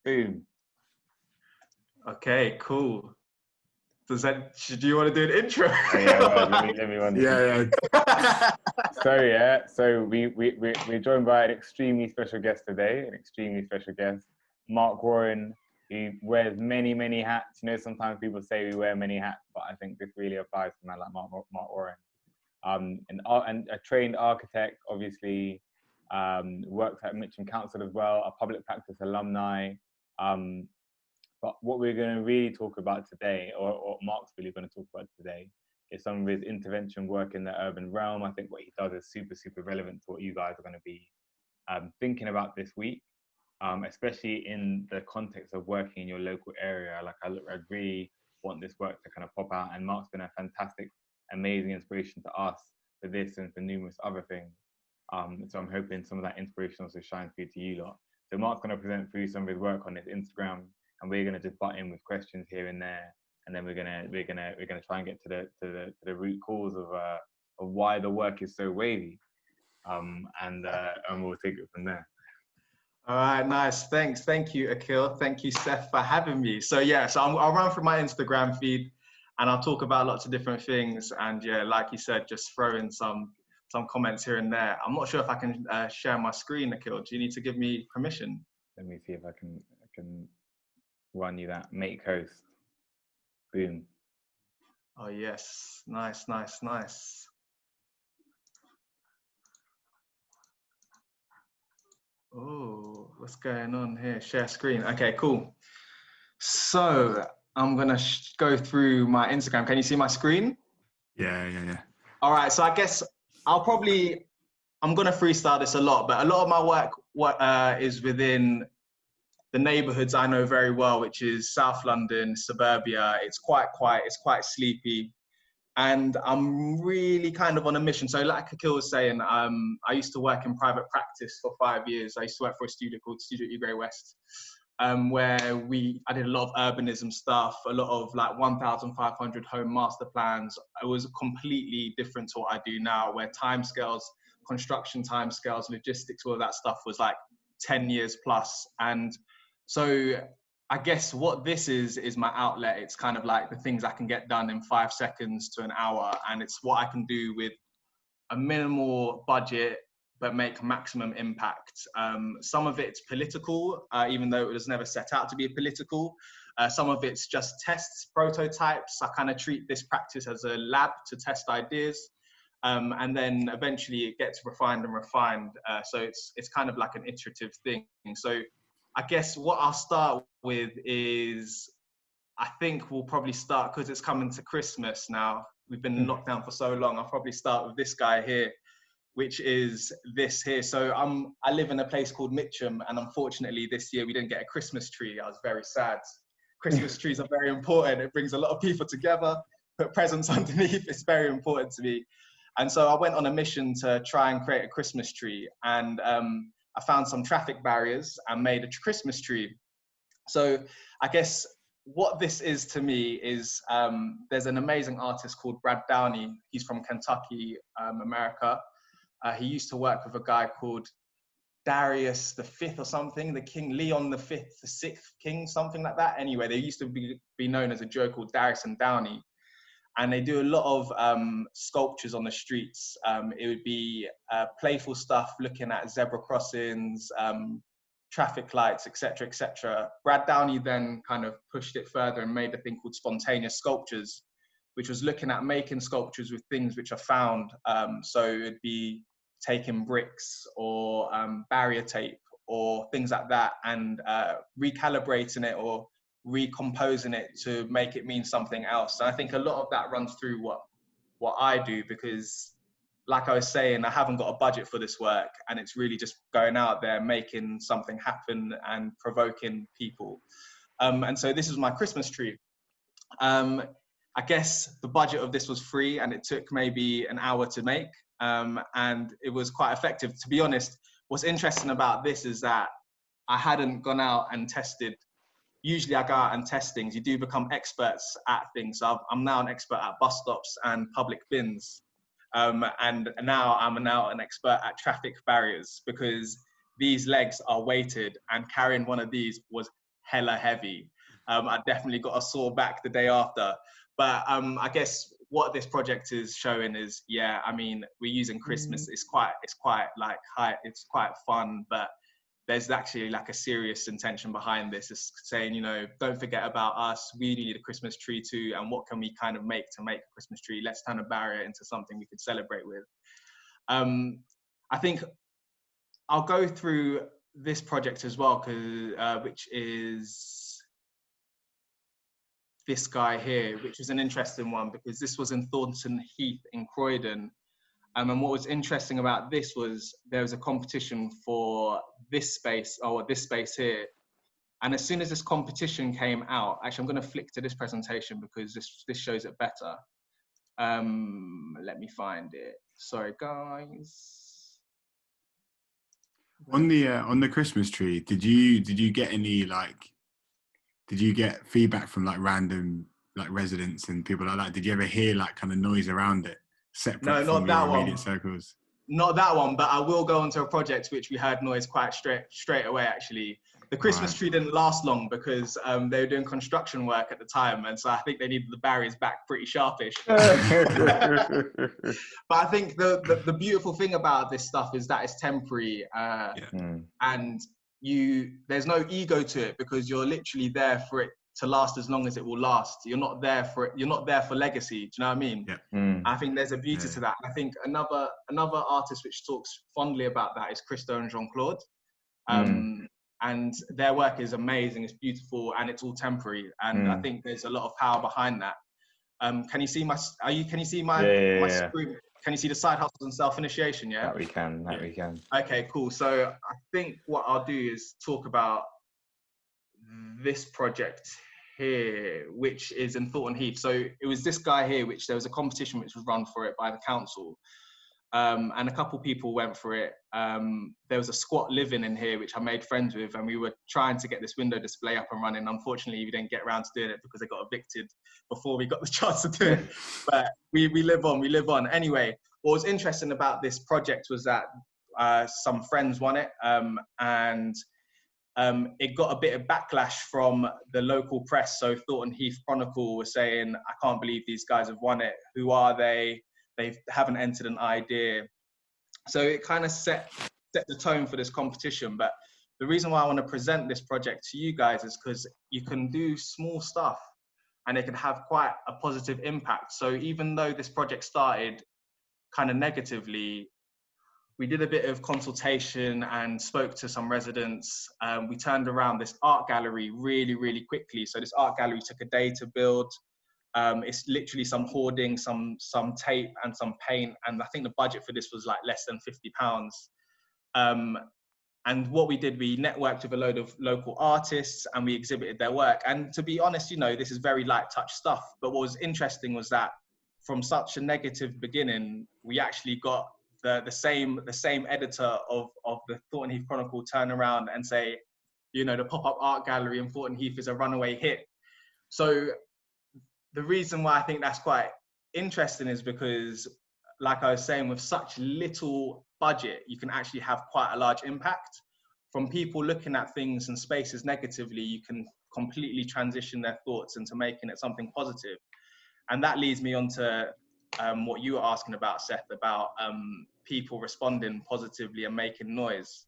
Boom. Okay, cool. Do you want to do an intro? Oh, yeah, well, let me run this. Yeah. So we're joined by an extremely special guest today, Mark Warren, who wears many hats. You know, sometimes people say we wear many hats, but I think this really applies to a man like Mark Warren. And a trained architect, obviously, worked at Mitcham Council as well, a public practice alumni. But what we're going to really talk about today, or Mark's really going to talk about today, is some of his intervention work in the urban realm. I think what he does is super relevant to what you guys are going to be thinking about this week, especially in the context of working in your local area. Like I really want this work to kind of pop out, and Mark's been a fantastic, amazing inspiration to us for this and for numerous other things. So I'm hoping some of that inspiration also shines through to you lot. So Mark's going to present through some of his work on his Instagram, and we're going to just butt in with questions here and there, and then we're going to try and get to the root cause of why the work is so wavy, and we'll take it from there. All right, nice. Thank you, Akil. Thank you, Seth, for having me. So yeah, I'll run through my Instagram feed, and I'll talk about lots of different things. And yeah, like you said, just throw in some comments here and there. I'm not sure if I can share my screen, Akil. Do you need to give me permission? Let me see if I can run you that. Make host. Boom. Oh yes, nice. Oh, what's going on here? Share screen. Okay, cool. So I'm gonna go through my Instagram. Can you see my screen? Yeah. All right. So I guess I'm gonna freestyle this a lot, but a lot of my work is within the neighborhoods I know very well, which is South London, suburbia. It's quite quiet, it's quite sleepy. And I'm really kind of on a mission. So like Akil was saying, I used to work in private practice for 5 years. I used to work for a studio called Studio E Grey West, where I did a lot of urbanism stuff, a lot of like 1,500 home master plans. It was completely different to what I do now, where timescales, construction timescales, logistics, all of that stuff was like 10 years plus. And so I guess what this is my outlet. It's kind of like the things I can get done in 5 seconds to an hour. And it's what I can do with a minimal budget, but make maximum impact. Some of it's political, even though it was never set out to be political. Some of it's just tests, prototypes. I kind of treat this practice as a lab to test ideas. And then eventually it gets refined. So it's kind of like an iterative thing. So I guess what I'll start with is, I think we'll probably start, because it's coming to Christmas now. We've been locked down for so long. I'll probably start with this guy here, which is this here. So I live in a place called Mitcham, and unfortunately this year we didn't get a Christmas tree. I was very sad. Christmas trees are very important. It brings a lot of people together, put presents underneath. It's very important to me. And so I went on a mission to try and create a Christmas tree. And I found some traffic barriers and made a Christmas tree. So I guess what this is to me is, there's an amazing artist called Brad Downey. He's from Kentucky, America. He used to work with a guy called Darius V or something, the King, Leon V, the 6th king, something like that. Anyway, they used to be known as a duo called Darius and Downey. And they do a lot of sculptures on the streets. It would be playful stuff, looking at zebra crossings, traffic lights, etc. Brad Downey then kind of pushed it further and made a thing called spontaneous sculptures, which was looking at making sculptures with things which are found. So it'd be taking bricks or barrier tape or things like that, and recalibrating it or recomposing it to make it mean something else. And I think a lot of that runs through what I do, because like I was saying, I haven't got a budget for this work, and it's really just going out there, making something happen and provoking people. And so this is my Christmas tree. I guess the budget of this was free, and it took maybe an hour to make, and it was quite effective. To be honest, what's interesting about this is that I hadn't gone out and tested. Usually I go out and test things. You do become experts at things. So I'm now an expert at bus stops and public bins. And now I'm an expert at traffic barriers, because these legs are weighted, and carrying one of these was hella heavy. I definitely got a sore back the day after. But I guess what this project is showing is, yeah, I mean, we're using Christmas. It's quite like high. It's quite fun, but there's actually like a serious intention behind this. It's saying, you know, don't forget about us. We need a Christmas tree too. And what can we kind of make to make a Christmas tree? Let's turn a barrier into something we could celebrate with. I think I'll go through this project as well, which is this guy here, which was an interesting one because this was in Thornton Heath in Croydon. And what was interesting about this was there was a competition for this space, or this space here. And as soon as this competition came out, actually, I'm going to flick to this presentation because this shows it better. Let me find it. Sorry, guys. On the Christmas tree, did you get any did you get feedback from like random like residents and people like that? Did you ever hear like kind of noise around it separate from your immediate circles? Not that one, but I will go onto a project which we heard noise quite straight away, actually. The Christmas tree didn't last long because they were doing construction work at the time. And so I think they needed the barriers back pretty sharpish. But I think the beautiful thing about this stuff is that it's temporary. And there's no ego to it because you're literally there for it to last as long as it will last. You're not there for it. You're not there for legacy. Do you know what I mean? Yeah. I think there's a beauty to that. I think another artist which talks fondly about that is Christo and Jean-Claude. And their work is amazing. It's beautiful and it's all temporary. And I think there's a lot of power behind that. Can you see my screen? Can you see the side hustles and self-initiation? Yeah. That we can. Okay, cool. So I think what I'll do is talk about this project here, which is in Thornton Heath. So it was this guy here, which there was a competition which was run for it by the council. And a couple people went for it. There was a squat living in here, which I made friends with, and we were trying to get this window display up and running. Unfortunately, we didn't get around to doing it because they got evicted before we got the chance to do it. But we live on. Anyway, what was interesting about this project was that some friends won it, and it got a bit of backlash from the local press. So Thornton Heath Chronicle was saying, I can't believe these guys have won it. Who are they? They haven't entered an idea. So it kind of set the tone for this competition. But the reason why I want to present this project to you guys is because you can do small stuff and it can have quite a positive impact. So even though this project started kind of negatively, we did a bit of consultation and spoke to some residents. We turned around this art gallery really, really quickly. So this art gallery took a day to build. It's literally some hoarding, some tape and some paint. And I think the budget for this was like less than £50. And what we did, we networked with a load of local artists and we exhibited their work. And to be honest, you know, this is very light touch stuff. But what was interesting was that from such a negative beginning, we actually got the same editor of the Thornton Heath Chronicle turn around and say, you know, the pop-up art gallery in Thornton Heath is a runaway hit. So the reason why I think that's quite interesting is because, like I was saying, with such little budget, you can actually have quite a large impact. From people looking at things and spaces negatively, you can completely transition their thoughts into making it something positive. And that leads me on to what you were asking about, Seth, about people responding positively and making noise.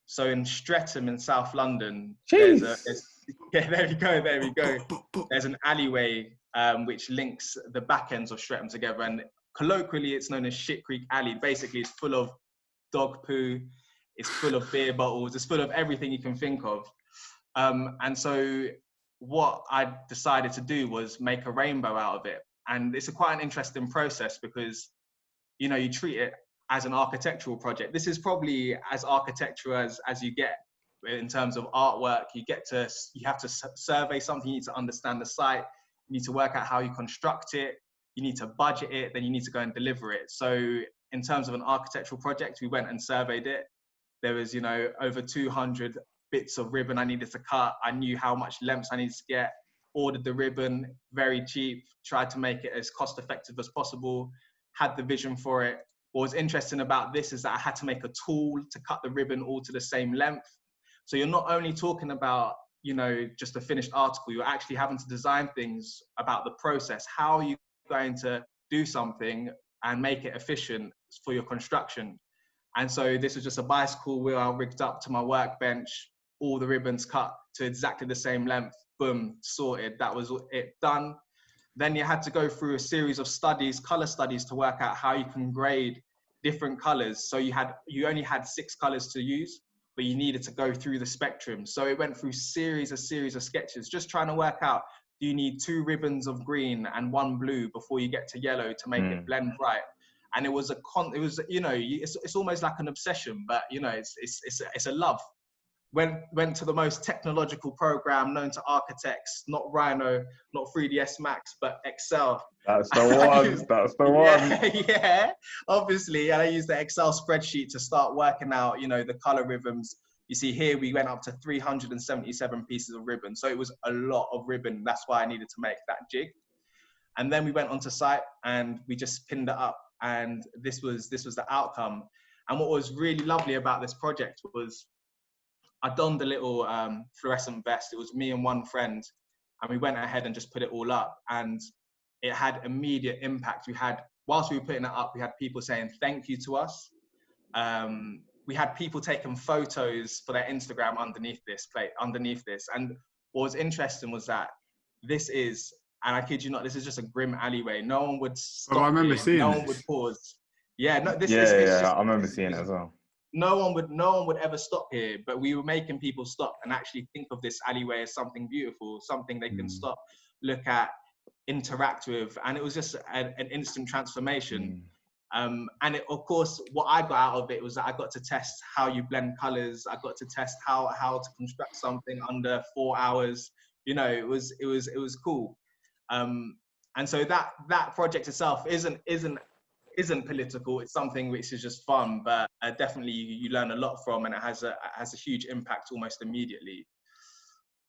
So in Streatham in South London, there we go. There's an alleyway which links the back ends of Streatham together, and colloquially it's known as Shit Creek Alley. Basically, it's full of dog poo, it's full of beer bottles, it's full of everything you can think of. And so what I decided to do was make a rainbow out of it. And it's quite an interesting process because, you know, you treat it as an architectural project. This is probably as architectural as you get in terms of artwork. You have to survey something, you need to understand the site, you need to work out how you construct it, you need to budget it, then you need to go and deliver it. So in terms of an architectural project, we went and surveyed it. There was, you know, over 200 bits of ribbon I needed to cut. I knew how much lengths I needed to get, ordered the ribbon, very cheap, tried to make it as cost effective as possible, had the vision for it. What was interesting about this is that I had to make a tool to cut the ribbon all to the same length. So you're not only talking about you know, just a finished article. You're actually having to design things about the process. How are you going to do something and make it efficient for your construction? And so this was just a bicycle wheel I rigged up to my workbench, all the ribbons cut to exactly the same length, boom, sorted. That was it, done. Then you had to go through a series of studies, color studies, to work out how you can grade different colors. So you only had 6 colors to use, but you needed to go through the spectrum. So it went through series of sketches, just trying to work out, do you need 2 ribbons of green and 1 blue before you get to yellow to make it blend right? And it was you know, it's almost like an obsession, but you know, it's a love. Went to the most technological program known to architects, not Rhino, not 3ds Max, but Excel. That's the one. That's the one. Yeah, obviously. And I used the Excel spreadsheet to start working out, you know, the color rhythms. You see here, we went up to 377 pieces of ribbon. So it was a lot of ribbon. That's why I needed to make that jig. And then we went onto site and we just pinned it up. And this was the outcome. And what was really lovely about this project was I donned a little fluorescent vest. It was me and one friend, and we went ahead and just put it all up, and it had immediate impact. Whilst we were putting it up, we had people saying thank you to us. We had people taking photos for their Instagram underneath this. And what was interesting was that this is, and I kid you not, this is just a grim alleyway. No one would stop. Oh, I remember seeing No this. one would pause. Yeah, no, this Yeah, is. I remember seeing it as well. No one would ever stop here, but we were making people stop and actually think of this alleyway as something beautiful, something they can stop, look at, interact with, and it was just an instant transformation. And it, of course, what I got out of it was that I got to test how you blend colors. I got to test how to construct something under 4 hours. You know, it was cool. And so that project itself isn't political. It's something which is just fun, but definitely you learn a lot from, and it has a huge impact almost immediately.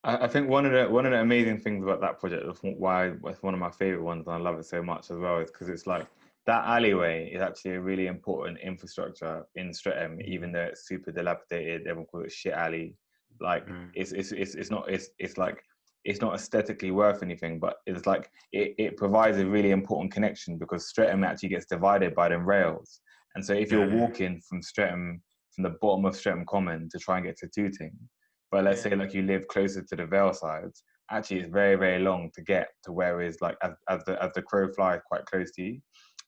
I think one of the amazing things about that project, why it's one of my favorite ones, and I love it so much as well, is because it's like that alleyway is actually a really important infrastructure in Streatham, even though it's super dilapidated. Everyone calls it shit alley. Like it's not aesthetically worth anything, but it's like it provides a really important connection, because Streatham actually gets divided by them rails. And so if you're walking from Streatham, from the bottom of Streatham Common to try and get to Tooting, but let's say like you live closer to the Vale sides, actually it's very, very long to get to where is like as the crow flies quite close to you.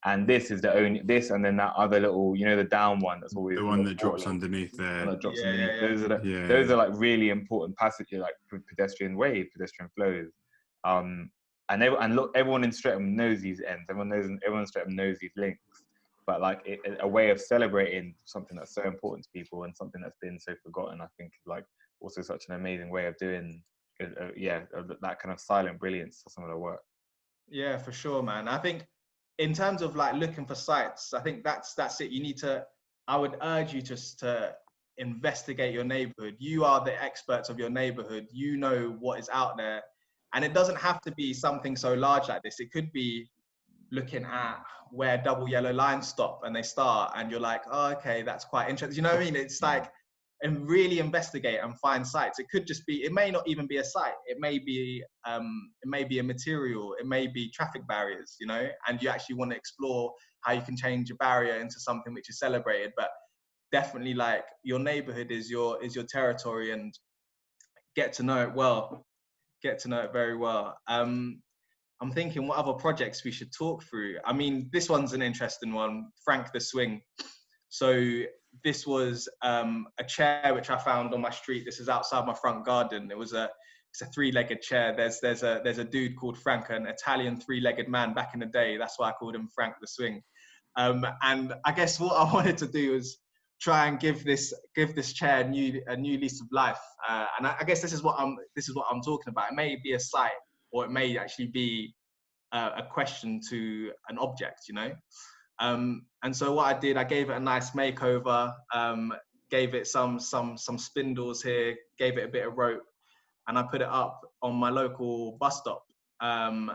And this is the only and then that other little, you know, the down one that's always the one that drops underneath there. Underneath. Those are like really important passages, like pedestrian flows. And everyone in Streatham knows these ends. Everyone in Streatham knows these links. But like a way of celebrating something that's so important to people and something that's been so forgotten, I think, is like also such an amazing way of doing that kind of silent brilliance to some of the work. Yeah, for sure, man. I think in terms of like looking for sites, I think that's it. I would urge you just to investigate your neighborhood. You are the experts of your neighborhood. You know what is out there. And it doesn't have to be something so large like this. It could be looking at where double yellow lines stop and they start, and you're like, oh, okay, that's quite interesting. You know what I mean? It's like, and really investigate and find sites. It could just be, it may not even be a site. It may be a material. It may be traffic barriers, you know, and you actually want to explore how you can change a barrier into something which is celebrated. But definitely, like, your neighborhood is your territory, and get to know it well. Get to know it very well. I'm thinking what other projects we should talk through. I mean, this one's an interesting one, Frank the Swing. So this was a chair which I found on my street. This is outside my front garden. It's a 3-legged chair. There's a dude called Frank, an Italian 3-legged man back in the day. That's why I called him Frank the Swing. And I guess what I wanted to do was try and give this chair a new lease of life. And I guess this is what I'm talking about. It may be a site, or it may actually be a question to an object, you know. And so what I did, I gave it a nice makeover, gave it some spindles here, gave it a bit of rope, and I put it up on my local bus stop. And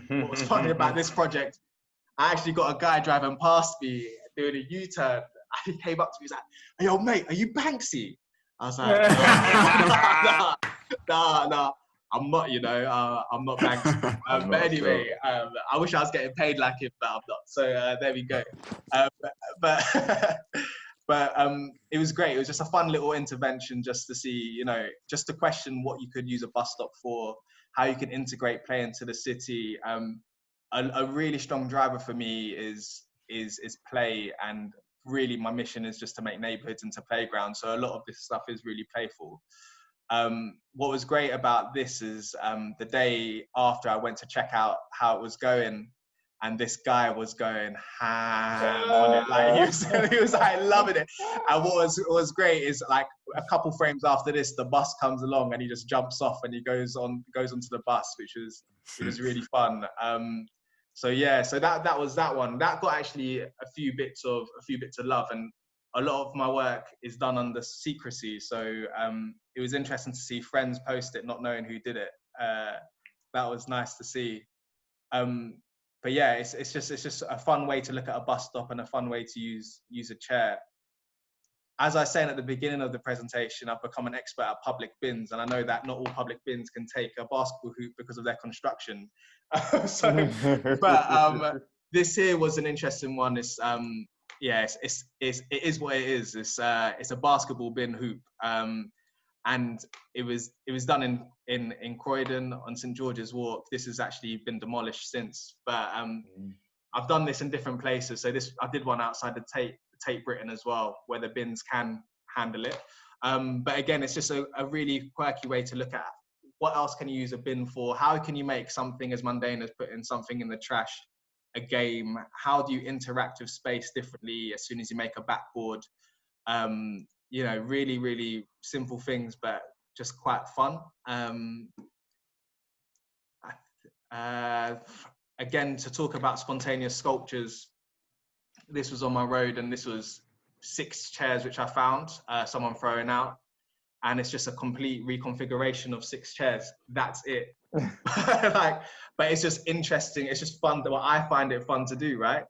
what was funny about this project, I actually got a guy driving past me doing a U-turn. He came up to me, he's like, "Hey, yo, mate, are you Banksy?" I was like, no, I'm not, I'm not Banks. But anyway, I wish I was getting paid like him, but I'm not. So there we go. But it was great. It was just a fun little intervention just to see, just to question what you could use a bus stop for, how you can integrate play into the city. A really strong driver for me is play, and really my mission is just to make neighborhoods into playgrounds. So a lot of this stuff is really playful. What was great about this is the day after I went to check out how it was going, and this guy was going ham on it. Like he was like loving it. And what was great is like a couple frames after this, the bus comes along and he just jumps off and he goes onto the bus, it was really fun. So yeah, so that was that one. That got actually a few bits of love, and a lot of my work is done under secrecy. So it was interesting to see friends post it, not knowing who did it. That was nice to see. But yeah, it's just a fun way to look at a bus stop and a fun way to use a chair. As I was saying at the beginning of the presentation, I've become an expert at public bins, and I know that not all public bins can take a basketball hoop because of their construction. But this here was an interesting one. It is what it is. It's a basketball bin hoop, and it was done in Croydon on St George's Walk. This has actually been demolished since, but I've done this in different places. So I did one outside the Tate Britain as well, where the bins can handle it. But again, it's just a really quirky way to look at what else can you use a bin for? How can you make something as mundane as putting something in the trash a game? How do you interact with space differently as soon as you make a backboard? Really, really simple things, but just quite fun. Again, to talk about spontaneous sculptures, this was on my road, and this was 6 chairs which I found someone throwing out, and it's just a complete reconfiguration of 6 chairs. That's it. But it's just interesting. It's just fun. Well, I find it fun to do, right?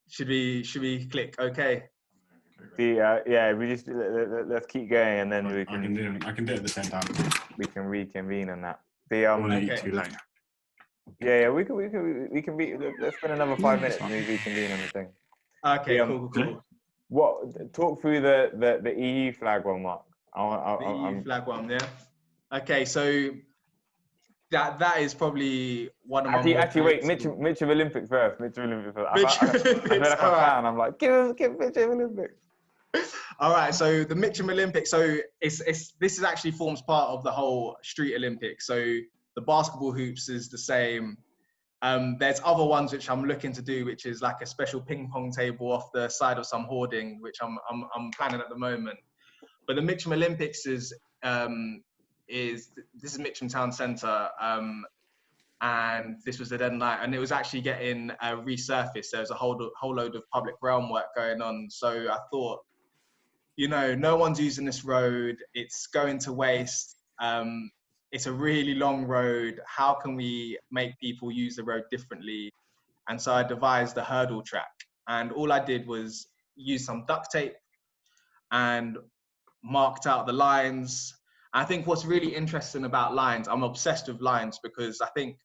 Should we click OK? Yeah, we just let's keep going, and then I can do it at the same time. We can reconvene on that. Okay. Too late. Yeah, we can let's spend another 5 minutes and we reconvene on the thing. Okay, cool. What? Talk through the EU flag one, Mark. EU flag one, yeah. Okay, so that is probably one of my. Actually, wait, Mitch of Olympics first. I feel like a fan. I'm like, give Mitch of Olympics. All right, so the Mitcham Olympics. So this actually forms part of the whole Street Olympics. So the basketball hoops is the same. There's other ones which I'm looking to do, which is like a special ping pong table off the side of some hoarding, which I'm planning at the moment. But the Mitcham Olympics is Mitcham Town Centre, and this was the dead night, and it was actually getting resurfaced. There was a whole load of public realm work going on. So I thought, no one's using this road. It's going to waste. It's a really long road. How can we make people use the road differently? And so I devised a hurdle track. And all I did was use some duct tape and marked out the lines. I think what's really interesting about lines, I'm obsessed with lines because I think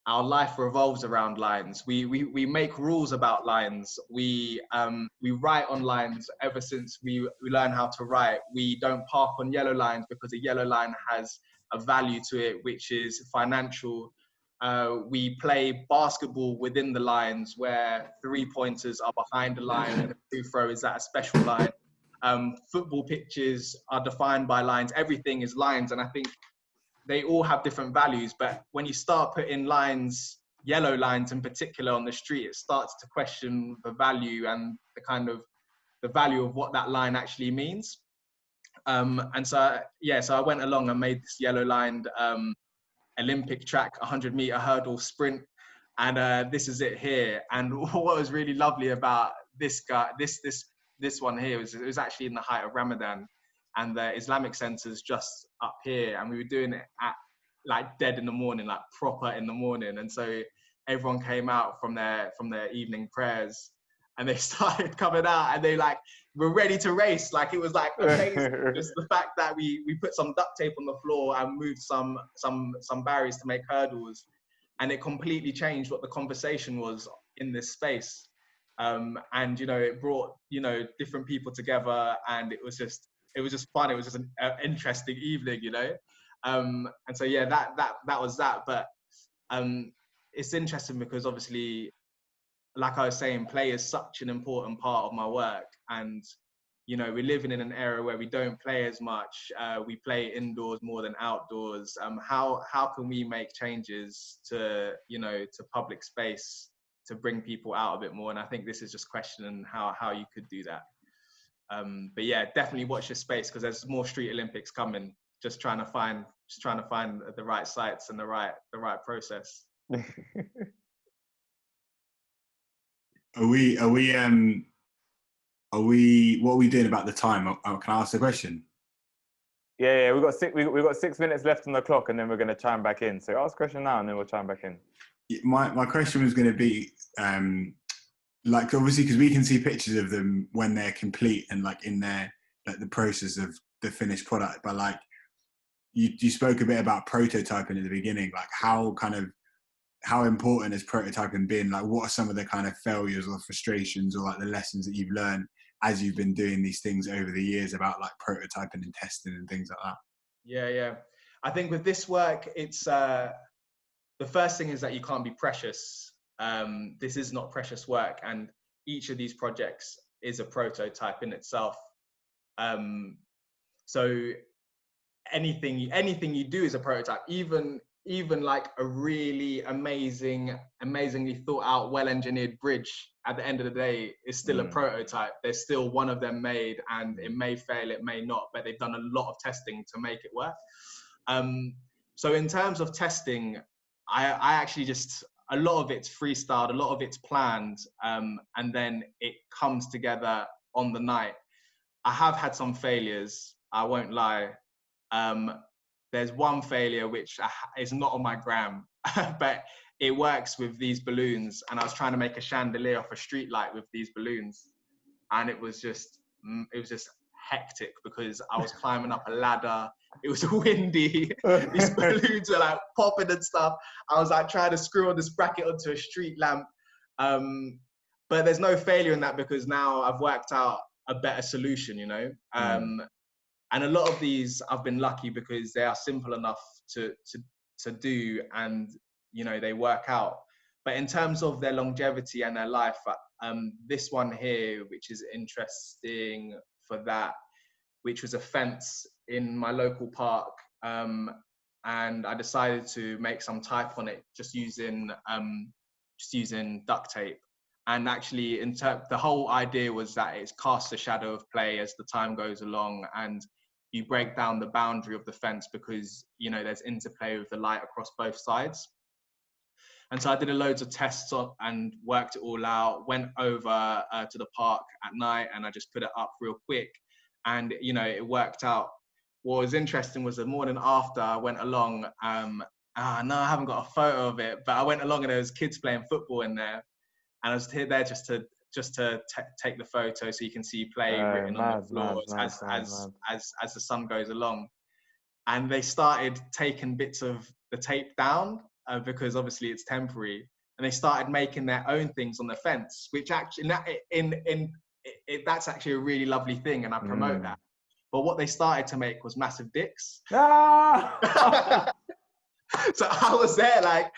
our life revolves around lines. We make rules about lines. We write on lines ever since we learn how to write. We don't park on yellow lines because a yellow line has a value to it, which is financial. We play basketball within the lines where 3-pointers are behind the line and a free throw is at a special line. Football pitches are defined by lines. Everything is lines. And I think they all have different values, but when you start putting lines, yellow lines in particular on the street, it starts to question the value and the value of what that line actually means. And so I went along and made this yellow lined Olympic track, 100-meter hurdle sprint. And this is it here. And what was really lovely about this one here was it was actually in the height of Ramadan, and the Islamic center's just up here, and we were doing it at like dead in the morning, like proper in the morning. And so everyone came out from their evening prayers, and they started coming out, and they like were ready to race. Like it was like amazing. Just the fact that we put some duct tape on the floor and moved some barriers to make hurdles, and it completely changed what the conversation was in this space. And it brought different people together, and it was just fun. It was just an interesting evening, and so yeah, that was that. But it's interesting because obviously, like I was saying, play is such an important part of my work, and we're living in an era where we don't play as much. We play indoors more than outdoors. How can we make changes to public space to bring people out a bit more? And I think this is just questioning how you could do that. But yeah, definitely watch your space, because there's more Street Olympics coming. Just trying to find the right sites and the right process. What are we doing about the time? Can I ask a question? Yeah, we've got 6 minutes left on the clock, and then we're going to chime back in. So ask a question now, and then we'll chime back in. My question was going to be, like, obviously, because we can see pictures of them when they're complete and like in their the process of the finished product. But like, you spoke a bit about prototyping at the beginning. Like, how important has prototyping been? Like, what are some of the kind of failures or frustrations or like the lessons that you've learned as you've been doing these things over the years about like prototyping and testing and things like that? Yeah. I think with this work, it's the first thing is that you can't be precious. This is not precious work, and each of these projects is a prototype in itself. So anything you do is a prototype. Even like a really amazingly thought out, well-engineered bridge, at the end of the day, is still a prototype. There's still one of them made, and it may fail, it may not, but they've done a lot of testing to make it work. So in terms of testing, I actually just, a lot of it's freestyled, a lot of it's planned, and then it comes together on the night. I have had some failures, I won't lie. There's one failure which is not on my gram, but it works with these balloons. And I was trying to make a chandelier off a street light with these balloons, and it was just hectic because I was climbing up a ladder. It was windy. These balloons were like popping and stuff. I was like trying to screw on this bracket onto a street lamp. But there's no failure in that, because now I've worked out a better solution, And a lot of these, I've been lucky because they are simple enough to do, and they work out. But in terms of their longevity and their life, this one here, which is interesting for that, which was a fence in my local park, and I decided to make some type on it just using duct tape. And actually, the whole idea was that it casts a shadow of play as the time goes along, and you break down the boundary of the fence because there's interplay with the light across both sides. And so I did loads of tests and worked it all out. Went over to the park at night, and I just put it up real quick, and it worked out. What was interesting was the morning after I went along. No, I haven't got a photo of it, but I went along and there was kids playing football in there. And I was here there just to take the photo so you can see play written on the floor as the sun goes along. And they started taking bits of the tape down because obviously it's temporary. And they started making their own things on the fence, which actually that's actually a really lovely thing, and I promote that. But what they started to make was massive dicks. So I was there like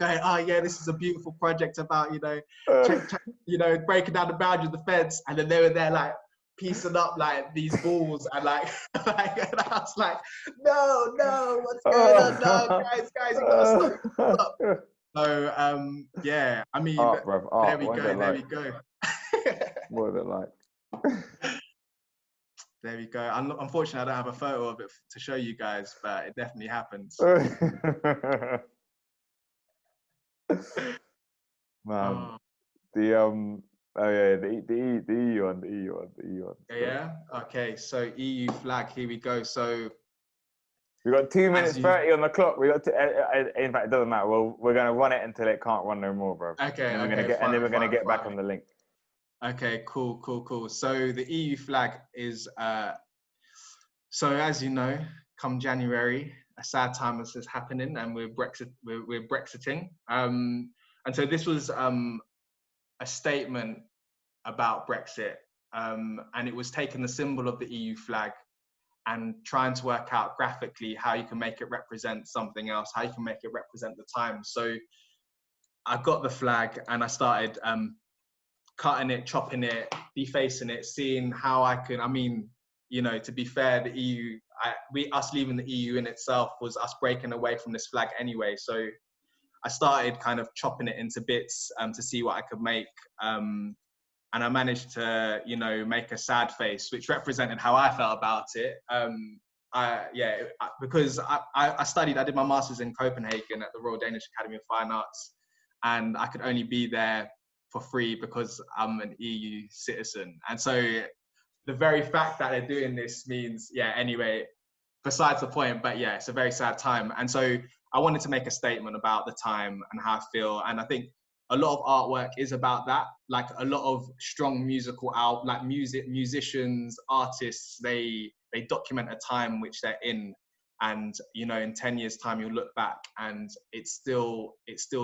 going, oh yeah, this is a beautiful project about, breaking down the boundary of the fence. And then they were there like piecing up like these balls and and I was like, no, what's going on? No, guys, you gotta stop. So yeah, I mean, there we go. What is it like? There we go. Unfortunately, I don't have a photo of it to show you guys, but it definitely happens. Man, the EU one. Yeah. Okay. So EU flag. Here we go. So we got 2 minutes 30 on the clock. We got in fact, it doesn't matter. We're gonna run it until it can't run no more, bro. Okay. And then we're gonna get back on the link. Okay, cool. So the EU flag is, so as you know, come January, a sad time is happening, and we're Brexiting. And so this was a statement about Brexit, and it was taking the symbol of the EU flag and trying to work out graphically how you can make it represent something else, how you can make it represent the time. So I got the flag and I started cutting it, chopping it, defacing it, seeing how I can, I mean, you know, to be fair, the EU, us leaving the EU in itself was us breaking away from this flag anyway. So I started kind of chopping it into bits to see what I could make. And I managed to, you know, make a sad face, which represented how I felt about it. Because I did my master's in Copenhagen at the Royal Danish Academy of Fine Arts, and I could only be there for free because I'm an EU citizen. And so the very fact that they're doing this means, anyway, besides the point, but it's a very sad time. And so I wanted to make a statement about the time and how I feel. And I think a lot of artwork is about that. Like a lot of strong musical musicians, artists, they document a time which they're in. And, you know, in 10 years time, you'll look back and it still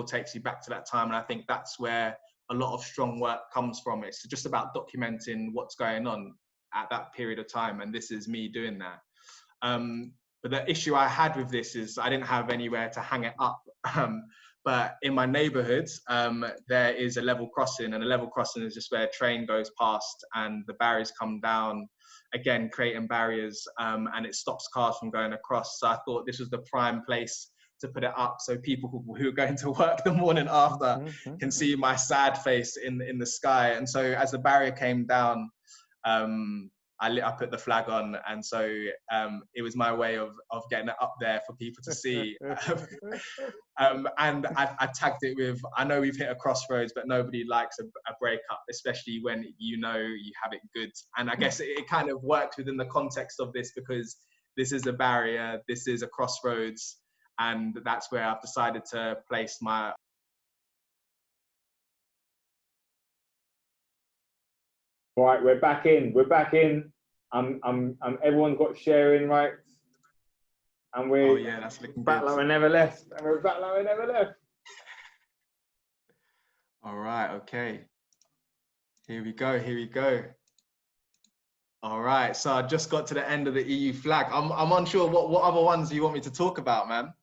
takes you back to that time. And I think that's where a lot of strong work comes from. It's just about documenting what's going on at that period of time. And this is me doing that. But the issue I had with this is I didn't have anywhere to hang it up. But in my neighborhood, there is a level crossing, and a level crossing is just where a train goes past and the barriers come down, again, creating barriers, and it stops cars from going across. So I thought this was the prime place to put it up so people who are going to work the morning after can see my sad face in the sky. And so as the barrier came down, I put the flag on, and so it was my way of getting it up there for people to see. And I tagged it with, I know we've hit a crossroads, but nobody likes a breakup, especially when you know you have it good. And I guess it kind of works within the context of this, because this is a barrier, this is a crossroads, and that's where I've decided to place my. All right, we're back in. Everyone's got sharing rights, and we're that's looking back good. like we never left, and we're back like we never left. All right, okay. Here we go. All right, so I just got to the end of the EU flag. I'm unsure what other ones you want me to talk about, man.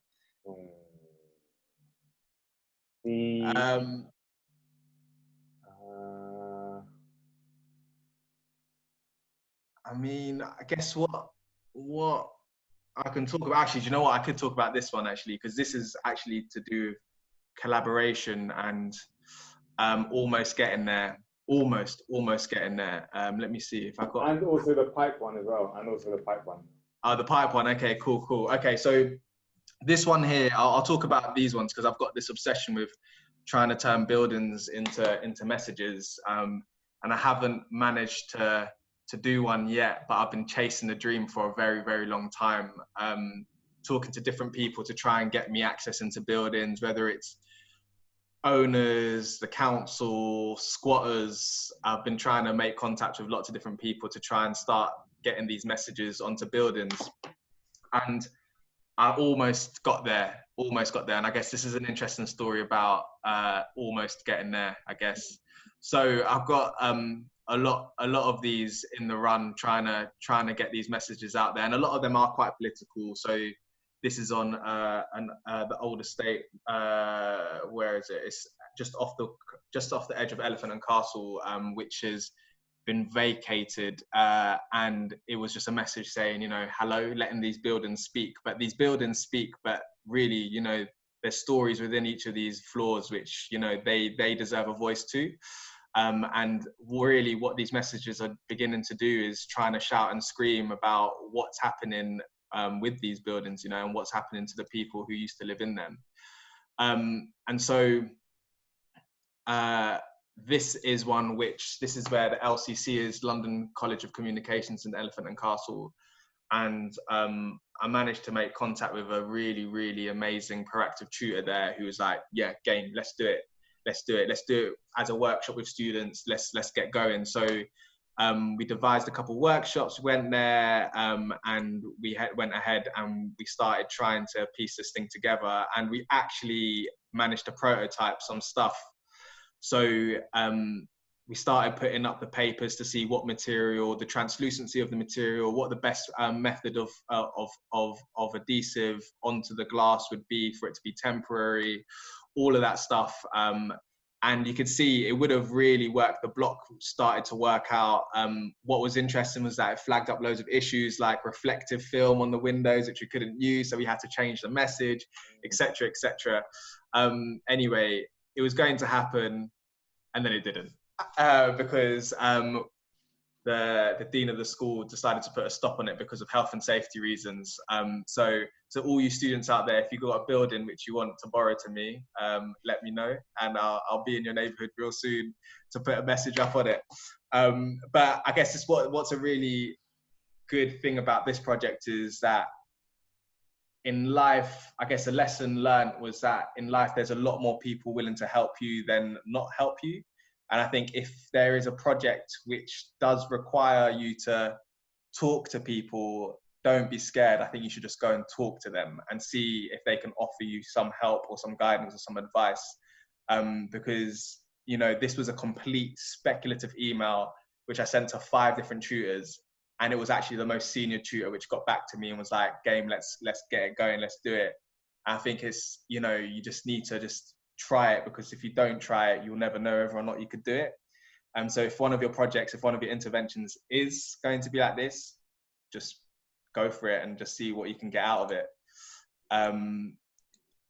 I mean, I guess what I can talk about, actually, do you know what? I could talk about this one, actually, because this is actually to do with collaboration and almost getting there. Almost getting there. Let me see if I got. And also the pipe one as well. Oh, the pipe one. Okay, cool. Okay, so this one here, I'll talk about these ones because I've got this obsession with trying to turn buildings into messages, and I haven't managed to do one yet, but I've been chasing the dream for a very, very long time, talking to different people to try and get me access into buildings, whether it's owners, the council, squatters. I've been trying to make contact with lots of different people to try and start getting these messages onto buildings. And I almost got there. And I guess this is an interesting story about almost getting there, I guess. So I've got a lot of these in the run, trying to get these messages out there, and a lot of them are quite political. So this is on the old estate. Where is it? It's just off the edge of Elephant and Castle, which has been vacated, and it was just a message saying, you know, hello, letting these buildings speak. But these buildings speak, but really, you know, there's stories within each of these floors which, you know, they deserve a voice too. And really what these messages are beginning to do is trying to shout and scream about what's happening with these buildings, you know, and what's happening to the people who used to live in them. And so this is one which, this is where the LCC is, London College of Communications in Elephant and Castle. And I managed to make contact with a really, really amazing proactive tutor there who was like, yeah, game, let's do it. let's do it as a workshop with students. Let's get going. So we devised a couple workshops, went there, and we went ahead and we started trying to piece this thing together, and we actually managed to prototype some stuff. So we started putting up the papers to see what material, the translucency of the material, what the best method of adhesive onto the glass would be for it to be temporary, all of that stuff. And you could see it would have really worked. The block started to work out. What was interesting was that it flagged up loads of issues like reflective film on the windows, which we couldn't use. So we had to change the message, etc., etc. Anyway, it was going to happen, and then it didn't. Because the dean of the school decided to put a stop on it because of health and safety reasons. So all you students out there, if you've got a building which you want to borrow to me, let me know, and I'll be in your neighborhood real soon to put a message up on it. But I guess it's what's a really good thing about this project is that in life, I guess a lesson learned was that in life, there's a lot more people willing to help you than not help you. And I think if there is a project which does require you to talk to people, don't be scared. I think you should just go and talk to them and see if they can offer you some help or some guidance or some advice. Because, you know, this was a complete speculative email, which I sent to 5 different tutors. And it was actually the most senior tutor which got back to me and was like, game, let's get it going, let's do it. And I think it's, you know, you just need to just try it, because if you don't try it, you'll never know whether or not you could do it. And so if one of your projects, if one of your interventions is going to be like this, just go for it and just see what you can get out of it.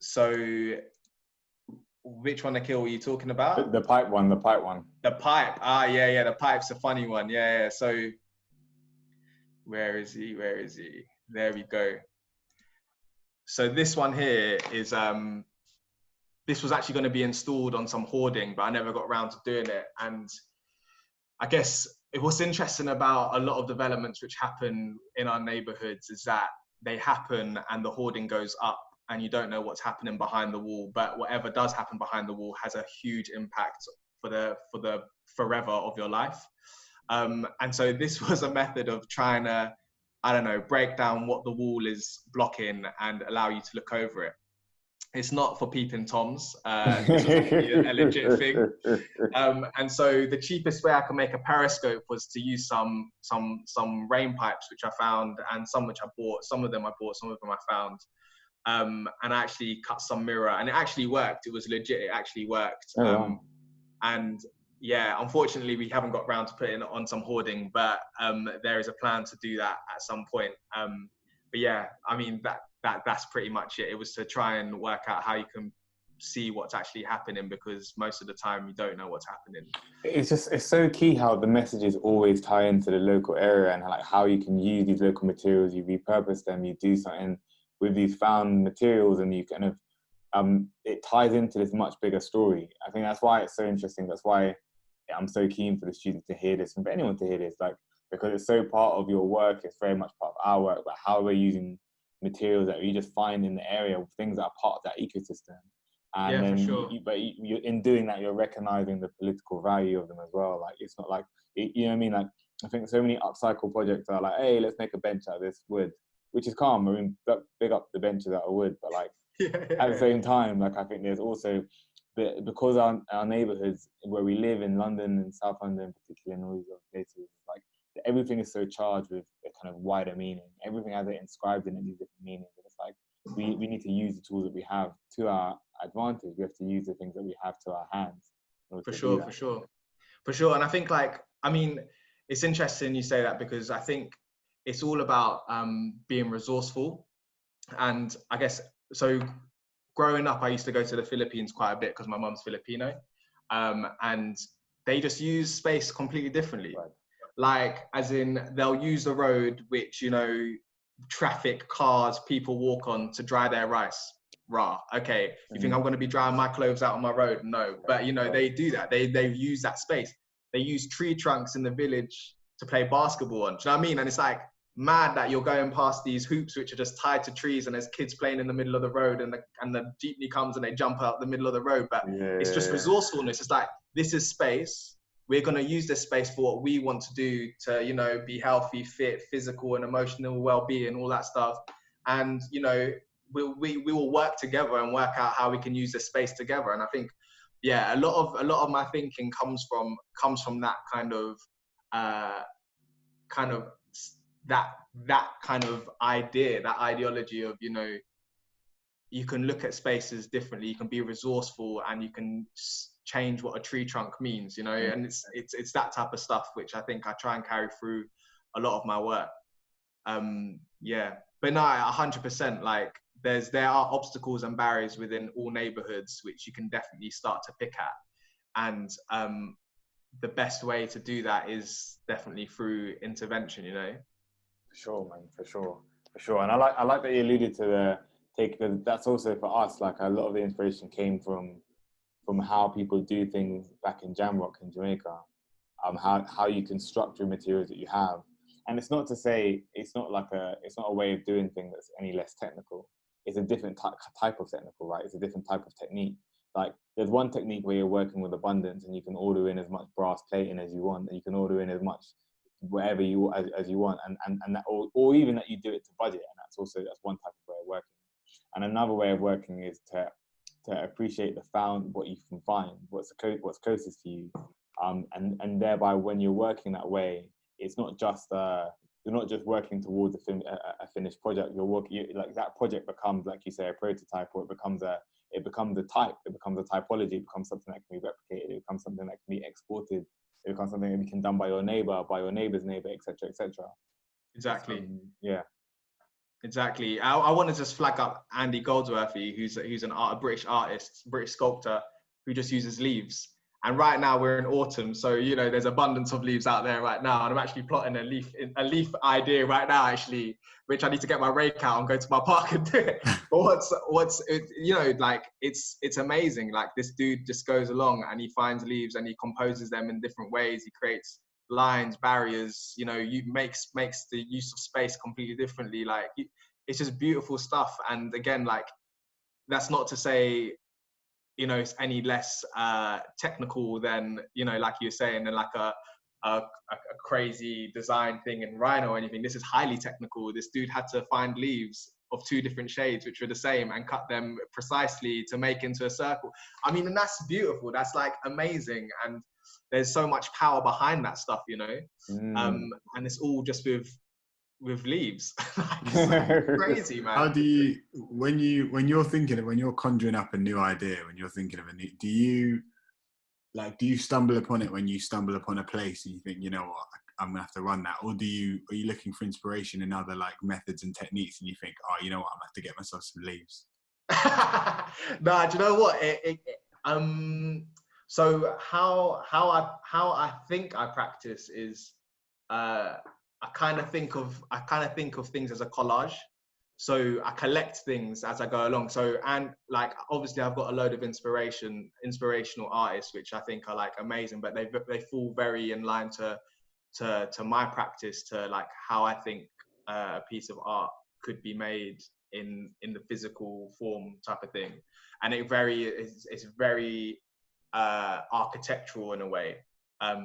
So which one, Akhil, were you talking about? The pipe one. The pipe. Yeah. The pipe's a funny one. Yeah. So where is he? There we go. So this one here is, this was actually going to be installed on some hoarding, but I never got around to doing it. And I guess what's interesting about a lot of developments which happen in our neighborhoods is that they happen and the hoarding goes up and you don't know what's happening behind the wall, but whatever does happen behind the wall has a huge impact for the forever of your life. And so this was a method of trying to, I don't know, break down what the wall is blocking and allow you to look over it. It's not for peeping toms. This was actually a legit thing. And so the cheapest way I could make a periscope was to use some rain pipes, which I found, and some which I bought. Some of them I bought, some of them I found. And I actually cut some mirror, and it actually worked. It was legit. It actually worked. And yeah, unfortunately, we haven't got around to putting it on some hoarding, but there is a plan to do that at some point. But yeah, I mean, that's pretty much it. It was to try and work out how you can see what's actually happening, because most of the time you don't know what's happening. It's so key how the messages always tie into the local area, and like how you can use these local materials, you repurpose them, you do something with these found materials, and you kind of, it ties into this much bigger story. I think that's why it's so interesting. That's why I'm so keen for the students to hear this and for anyone to hear this, like, because it's so part of your work. It's very much part of our work, but how we're using materials that you just find in the area, things that are part of that ecosystem. And yeah, then for sure. you in doing that, you're recognizing the political value of them as well. Like, it's not like, you know what I mean? Like, I think so many upcycle projects are like, hey, let's make a bench out of this wood, which is calm. I mean, big up the benches out of wood, but like, at the same time, like, I think there's also, because our neighborhoods where we live in London and South London, particularly in all these other places, like, everything is so charged with a kind of wider meaning. Everything has it inscribed in it, these different meanings. And it's like, we need to use the tools that we have to our advantage. We have to use the things that we have to our hands. For sure. And I think, like, I mean, it's interesting you say that, because I think it's all about being resourceful. And I guess, so growing up, I used to go to the Philippines quite a bit because my mum's Filipino. And they just use space completely differently. Right. Like, as in, they'll use the road which, you know, traffic, cars, people walk on to dry their rice. Okay, you think I'm going to be drying my clothes out on my road? No. But, you know, they do that. They use that space. They use tree trunks in the village to play basketball on. Do you know what I mean? And it's like, mad that you're going past these hoops which are just tied to trees and there's kids playing in the middle of the road, and the jeepney comes and they jump out the middle of the road. But it's just resourcefulness. It's like, this is space. We're going to use this space for what we want to do to, you know, be healthy, fit, physical and emotional well-being, all that stuff. And, you know, we will work together and work out how we can use this space together. And I think, yeah, a lot of my thinking comes from that kind of that kind of idea, that ideology of, you know, you can look at spaces differently, you can be resourceful, and you can change what a tree trunk means, you know. And it's that type of stuff which I think I try and carry through a lot of my work. Yeah, but no, 100%, like there are obstacles and barriers within all neighborhoods which you can definitely start to pick at, and the best way to do that is definitely through intervention, you know. For sure, man, for sure. And I like that you alluded to the take, because that's also for us, like a lot of the inspiration came from how people do things back in Jamrock in Jamaica, how you can structure materials that you have. And it's not to say it's not a way of doing things that's any less technical. It's a different type of technical, right? It's a different type of technique. Like there's one technique where you're working with abundance and you can order in as much brass plating as you want, and you can order in as much whatever as you want, and that, or even that you do it to budget, and that's one type of way of working. And another way of working is to appreciate what you can find, what's closest to you, and thereby when you're working that way, it's not just you're not just working towards a finished project. Like that project becomes, like you say, a prototype, or it becomes a type, it becomes a typology, it becomes something that can be replicated, it becomes something that can be exported, it becomes something that can be done by your neighbor, by your neighbor's neighbor, etc., etc. Exactly. Yeah. Exactly. I want to just flag up Andy Goldsworthy, who's a British artist, British sculptor, who just uses leaves. And right now we're in autumn, so you know there's abundance of leaves out there right now. And I'm actually plotting a leaf idea right now, actually, which I need to get my rake out and go to my park and do it. But you know, like it's amazing. Like this dude just goes along and he finds leaves and he composes them in different ways. He creates lines, barriers, you know, you makes the use of space completely differently. Like it's just beautiful stuff. And again, like that's not to say, you know, it's any less technical than, you know, like you're saying, than like a crazy design thing in Rhino or anything. This is highly technical. This dude had to find leaves of 2 different shades which were the same and cut them precisely to make into a circle. I mean, and that's beautiful. That's like amazing. And there's so much power behind that stuff, you know. And it's all just with leaves. It's crazy, man. How do you, when you're conjuring up a new idea, when you're thinking of do you stumble upon it when you stumble upon a place and you think, you know what, I'm gonna have to run that? Or are you looking for inspiration in other like methods and techniques and you think, oh, you know what, I'm gonna have to get myself some leaves? Nah, do you know what? So how I think I practice is I kind of think of things as a collage. So I collect things as I go along. So, and like obviously I've got a load of inspirational artists which I think are like amazing, but they fall very in line to my practice, to like how I think a piece of art could be made in the physical form type of thing. And it's very architectural in a way,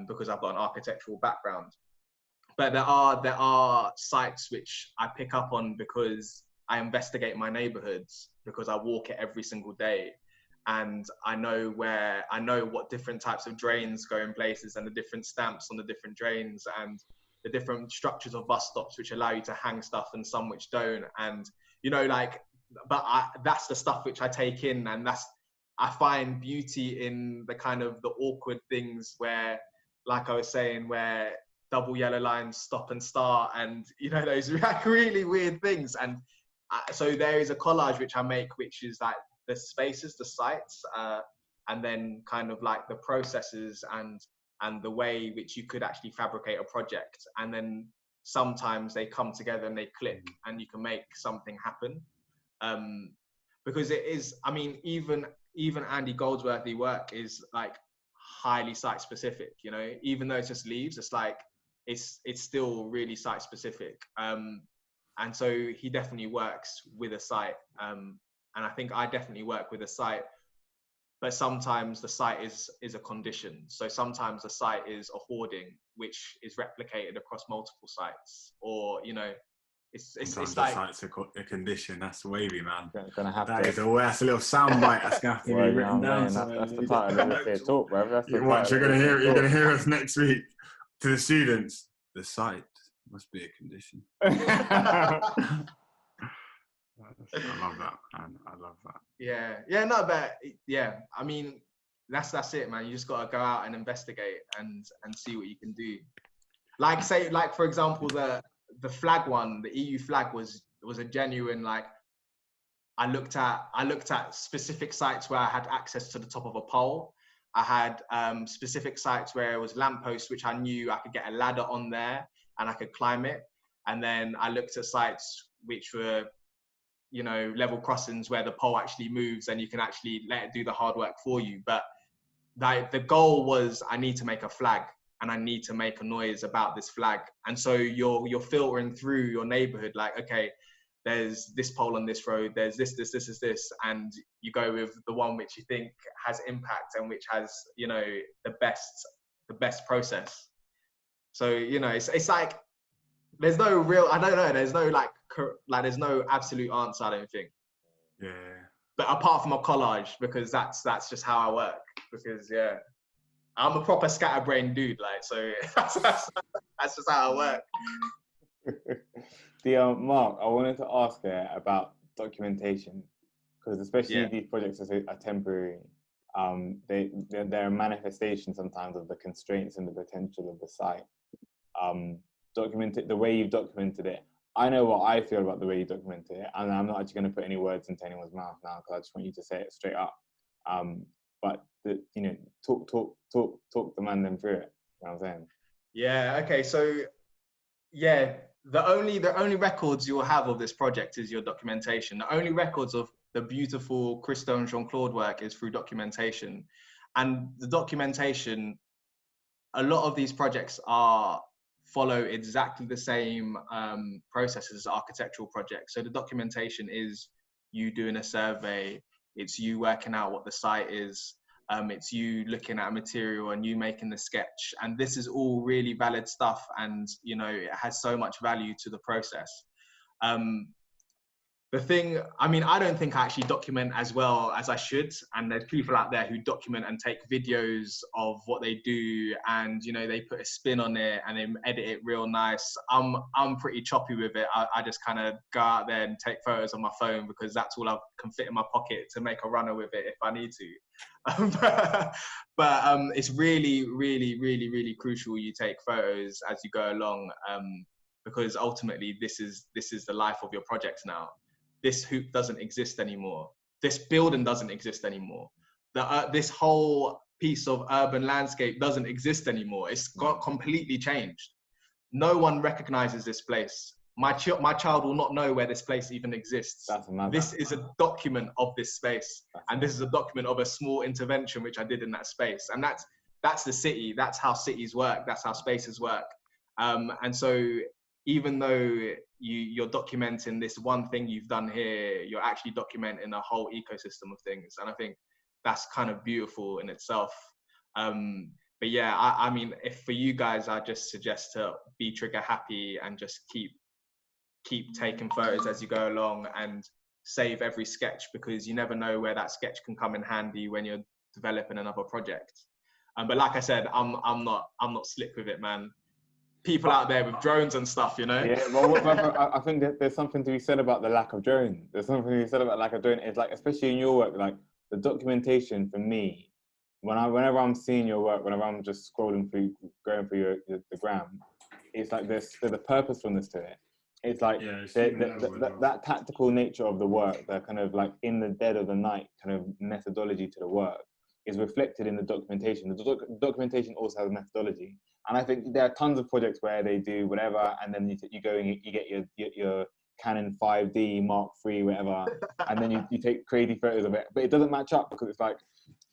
because I've got an architectural background. But there are sites which I pick up on because I investigate my neighborhoods, because I walk it every single day. And I know what different types of drains go in places, and the different stamps on the different drains, and the different structures of bus stops which allow you to hang stuff and some which don't. And, you know, like, but that's the stuff which I take in, and I find beauty in the kind of the awkward things where, like I was saying, where double yellow lines stop and start, and, you know, those like really weird things. And so there is a collage which I make, which is like the spaces, the sites, and then kind of like the processes and the way which you could actually fabricate a project. And then sometimes they come together and they click and you can make something happen. Because it is, I mean, even Andy Goldsworthy work is like highly site specific, you know, even though it's just leaves, it's like, it's still really site specific. And so he definitely works with a site. And I think I definitely work with a site, but sometimes the site is a condition. So sometimes the site is a hoarding, which is replicated across multiple sites, or, you know, it's sometimes like, the site's a condition. That's wavy, man. Gonna have That's to. a little soundbite that's gonna have to be written down. That's the title of this talk, bro. That's the You're gonna hear us next week to the students. The site must be a condition. I love that, man. I love that. Yeah, no, but yeah, I mean, that's it, man. You just gotta go out and investigate and see what you can do. Like, say, like, for example, the flag one, the EU flag was a genuine, like, I looked at specific sites where I had access to the top of a pole. I had specific sites where it was lampposts, which I knew I could get a ladder on there and I could climb it. And then I looked at sites which were, you know, level crossings where the pole actually moves and you can actually let it do the hard work for you. But the goal was, I need to make a flag and I need to make a noise about this flag. And so you're filtering through your neighborhood, like, okay, there's this pole on this road, there's this, and you go with the one which you think has impact and which has, you know, the best process. So, you know, it's like, there's no real, I don't know, there's no there's no absolute answer, I don't think. Yeah. But apart from a collage, because that's just how I work. Because yeah, I'm a proper scatterbrained dude, like, so that's just how I work. Mark, I wanted to ask about documentation, because especially these projects are temporary. They're a manifestation sometimes of the constraints and the potential of the site. The way you've documented it, I know what I feel about the way you documented it, and I'm not actually going to put any words into anyone's mouth now, because I just want you to say it straight up. But you know, talk the man them through it. You know what I'm saying? Yeah. Okay. So yeah, the only records you will have of this project is your documentation. The only records of the beautiful Christo and Jean-Claude work is through documentation, and the documentation. A lot of these projects follow exactly the same processes as architectural projects. So the documentation is you doing a survey, it's you working out what the site is, it's you looking at a material and you making the sketch. And this is all really valid stuff, and you know, it has so much value to the process. The thing, I mean, I don't think I actually document as well as I should. And there's people out there who document and take videos of what they do, and you know, they put a spin on it and they edit it real nice. I'm pretty choppy with it. I just kind of go out there and take photos on my phone, because that's all I can fit in my pocket to make a runner with it if I need to. But it's really, really, really, really crucial you take photos as you go along, because ultimately this is the life of your project now. This hoop doesn't exist anymore. This building doesn't exist anymore. This whole piece of urban landscape doesn't exist anymore. It's got completely changed. No one recognizes this place. My child will not know where this place even exists. This is a document of this space. And this is a document of a small intervention which I did in that space. And that's the city. That's how cities work. That's how spaces work. And so even though you're documenting this one thing you've done here, you're actually documenting a whole ecosystem of things. And I think that's kind of beautiful in itself. But yeah, I mean, if for you guys, I just suggest to be trigger happy and just keep taking photos as you go along and save every sketch, because you never know where that sketch can come in handy when you're developing another project. But like I said, I'm not slick with it, man. People out there with drones and stuff, you know? Yeah, well, I think that there's something to be said about the lack of drone. There's something to be said about lack of drone. It's like, especially in your work, like the documentation for me, whenever I'm seeing your work, whenever I'm just scrolling through, going through the gram, it's like there's a purposefulness to it. It's like that tactical nature of the work, the kind of like in the dead of the night kind of methodology to the work is reflected in the documentation. The documentation also has a methodology. And I think there are tons of projects where they do whatever, and then you go and you get your Canon 5D Mark III, whatever, and then you take crazy photos of it. But it doesn't match up, because it's like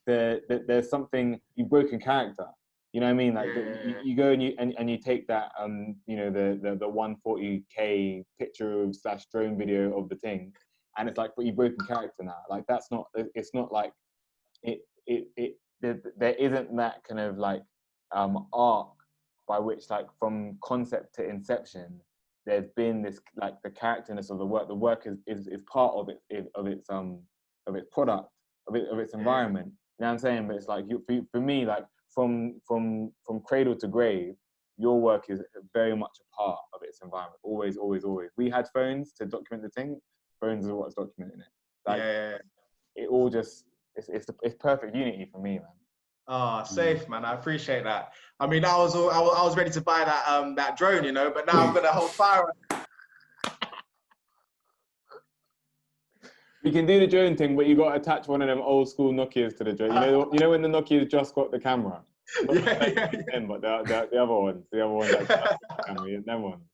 there's something, you've broken character. You know what I mean? Like Yeah. you go and you take that you know, the 140K picture / drone video of the thing, and it's like, but you've broken character now. Like that's not, it's not like there isn't that kind of like arc by which, like, from concept to inception, there's been this, like, the characterness of the work. The work is part of its product, of its environment. You know what I'm saying? But it's like, for me, like, from cradle to grave, your work is very much a part of its environment. Always, always, always. We had phones to document the thing. Phones is what's documenting it. Like, it all just, it's perfect unity for me, man. Oh, safe, man. I appreciate that. I mean, I was ready to buy that drone, you know, but now I'm gonna hold fire. You can do the drone thing, but you got to attach one of them old school Nokias to the drone. You know when the Nokias just got the camera. Not them, but the other ones, like, the camera, them ones.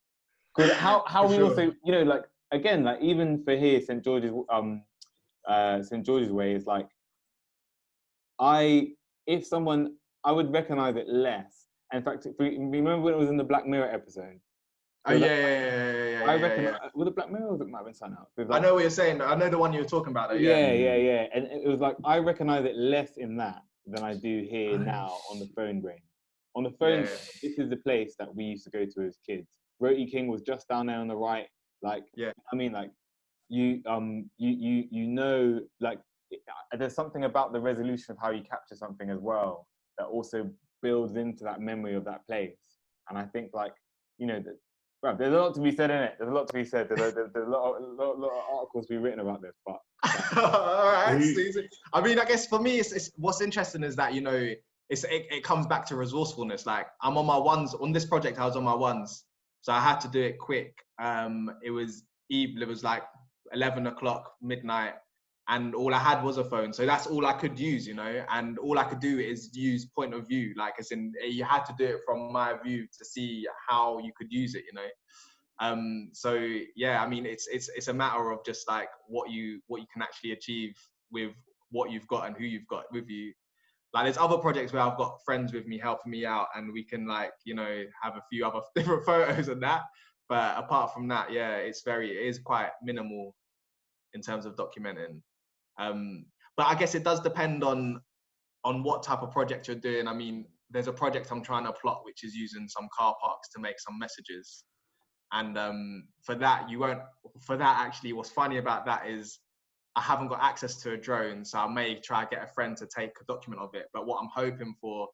Because how we also, you know, like, again, like, even for here, St. George's Way is like, I would recognize it less. In fact, remember when it was in the Black Mirror episode? Oh, yeah. I reckon, with the Black Mirror, or it might have been something else. Like, I know what you're saying. I know the one you were talking about, though. Yeah. And it was like, I recognize it less in that than I do here now on the phone brain. On the phone, this is the place that we used to go to as kids. Roti King was just down there on the right. Like, I mean, like, you know, like, there's something about the resolution of how you capture something as well that also builds into that memory of that place. And I think, like, you know, well, there's a lot to be said in it. There's a lot to be said. There's a lot of articles to be written about this. But all right, I mean, I guess for me, it's what's interesting is that, you know, it comes back to resourcefulness. Like, I'm on my ones on this project. I was on my ones, so I had to do it quick. It was like 11 o'clock, midnight, and all I had was a phone. So that's all I could use, you know, and all I could do is use point of view, like, as in, you had to do it from my view to see how you could use it, you know. So yeah, I mean, it's a matter of just like what you can actually achieve with what you've got and who you've got with you. Like, there's other projects where I've got friends with me helping me out, and we can, like, you know, have a few other different photos and that. But apart from that, yeah, it is quite minimal in terms of documenting. But I guess it does depend on what type of project you're doing. I mean, there's a project I'm trying to plot, which is using some car parks to make some messages. And for that, actually, what's funny about that is I haven't got access to a drone, so I may try to get a friend to take a document of it. But what I'm hoping for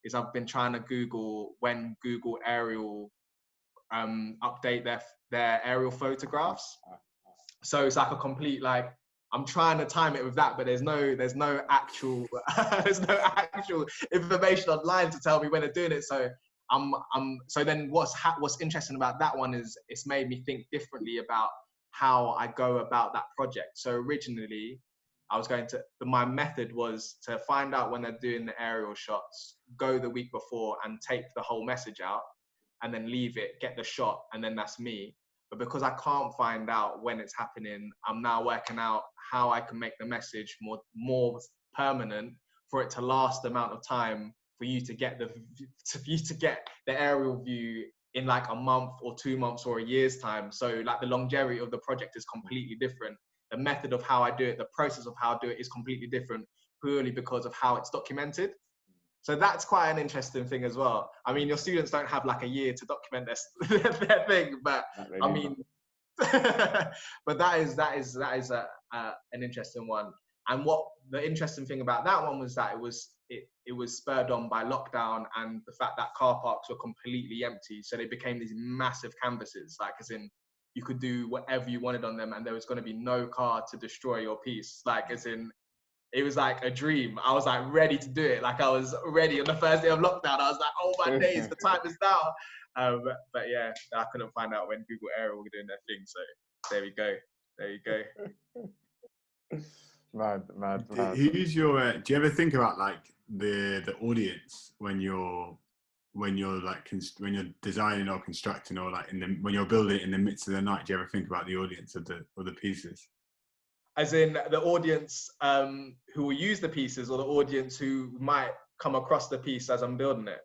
is, I've been trying to Google when Google Aerial update their aerial photographs. So it's like a complete, like, I'm trying to time it with that, but there's no actual there's no actual information online to tell me when they're doing it. So so then what's interesting about that one is it's made me think differently about how I go about that project. So originally, my method was to find out when they're doing the aerial shots, go the week before and tape the whole message out, and then leave it, get the shot, and then that's me. But because I can't find out when it's happening, I'm now working out how I can make the message more permanent, for it to last the amount of time for you to get the aerial view in like a month or 2 months or a year's time. So, like, the longevity of the project is completely different. The method of how I do it, the process of how I do it is completely different, purely because of how it's documented. So that's quite an interesting thing as well. I mean, your students don't have like a year to document their thing, but I mean, but that is an interesting one. And what the interesting thing about that one was that it was spurred on by lockdown and the fact that car parks were completely empty. So they became these massive canvases, like, as in, you could do whatever you wanted on them, and there was going to be no car to destroy your piece. Like, as in, it was like a dream. I was like ready to do it. Like, I was ready on the first day of lockdown. I was like, oh my days, the time is now. But yeah, I couldn't find out when Google Aerial were doing their thing. So there we go. Mad. Who's your? Do you ever think about like the audience when you're designing or constructing, or like when you're building it in the midst of the night? Do you ever think about the audience of the pieces? As in the audience who will use the pieces, or the audience who might come across the piece as I'm building it?